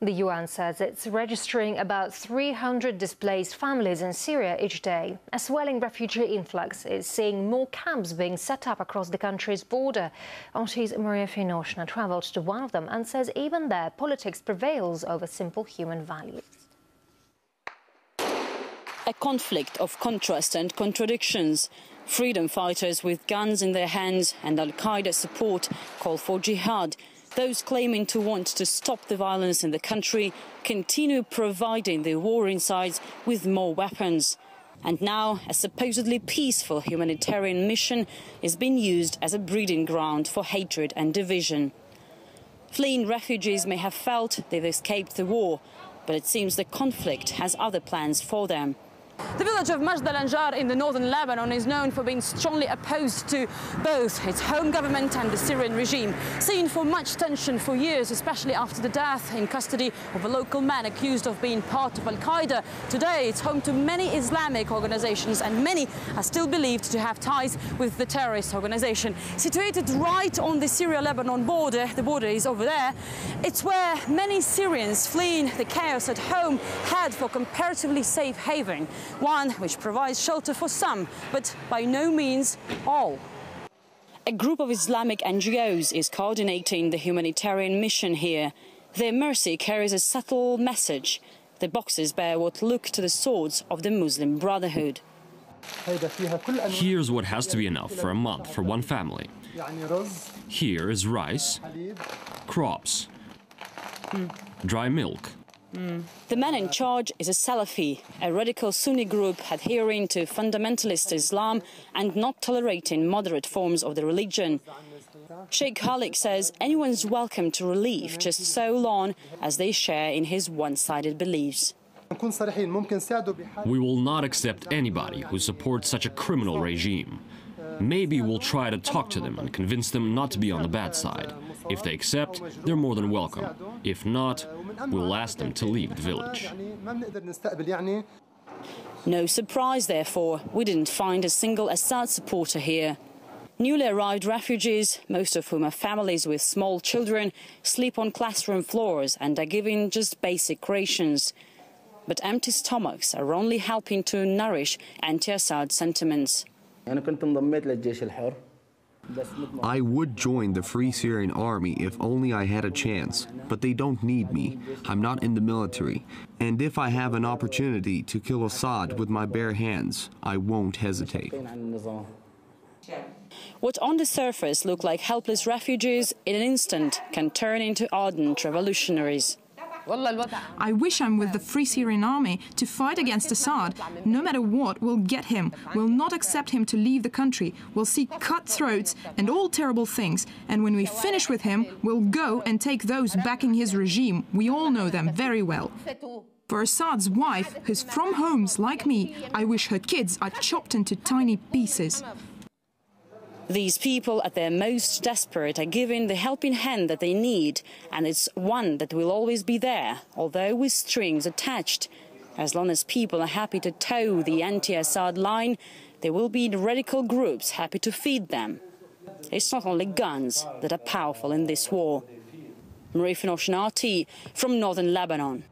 The UN says it's registering about 300 displaced families in Syria each day. A swelling refugee influx is seeing more camps being set up across the country's border. RT's Maria Finoshna travelled to one of them and says even there politics prevails over simple human values. A conflict of contrast and contradictions. Freedom fighters with guns in their hands and Al-Qaeda support call for jihad. Those claiming to want to stop the violence in the country continue providing the warring sides with more weapons. And now a supposedly peaceful humanitarian mission is being used as a breeding ground for hatred and division. Fleeing refugees may have felt they've escaped the war, but it seems the conflict has other plans for them. The village of Majd al-Anjar in the northern Lebanon is known for being strongly opposed to both its home government and the Syrian regime, seen for much tension for years, especially after the death in custody of a local man accused of being part of Al-Qaeda. Today, it's home to many Islamic organizations, and many are still believed to have ties with the terrorist organization. Situated right on the Syria-Lebanon border, the border is over there, it's where many Syrians fleeing the chaos at home head for comparatively safe haven. One which provides shelter for some, but by no means all. A group of Islamic NGOs is coordinating the humanitarian mission here. Their mercy carries a subtle message. The boxes bear what look to the swords of the Muslim Brotherhood. Here's what has to be enough for a month for one family. Here is rice, crops, dry milk. The man in charge is a Salafi, a radical Sunni group adhering to fundamentalist Islam and not tolerating moderate forms of the religion. Sheikh Khalik says anyone's welcome to relief just so long as they share in his one-sided beliefs. We will not accept anybody who supports such a criminal regime. Maybe we'll try to talk to them and convince them not to be on the bad side. If they accept, they're more than welcome. If not, we'll ask them to leave the village. No surprise, therefore, we didn't find a single Assad supporter here. Newly arrived refugees, most of whom are families with small children, sleep on classroom floors and are given just basic rations. But empty stomachs are only helping to nourish anti-Assad sentiments. I would join the Free Syrian Army if only I had a chance, but they don't need me. I'm not in the military. And if I have an opportunity to kill Assad with my bare hands, I won't hesitate. What on the surface look like helpless refugees in an instant can turn into ardent revolutionaries. I wish I'm with the Free Syrian Army to fight against Assad. No matter what, we'll get him. We'll not accept him to leave the country. We'll see cutthroats and all terrible things. And when we finish with him, we'll go and take those backing his regime. We all know them very well. For Assad's wife, who's from homes like me, I wish her kids are chopped into tiny pieces. These people at their most desperate are given the helping hand that they need, and it's one that will always be there, although with strings attached. As long as people are happy to toe the anti-Assad line, there will be radical groups happy to feed them. It's not only guns that are powerful in this war. Maria Finoshna, RT from northern Lebanon.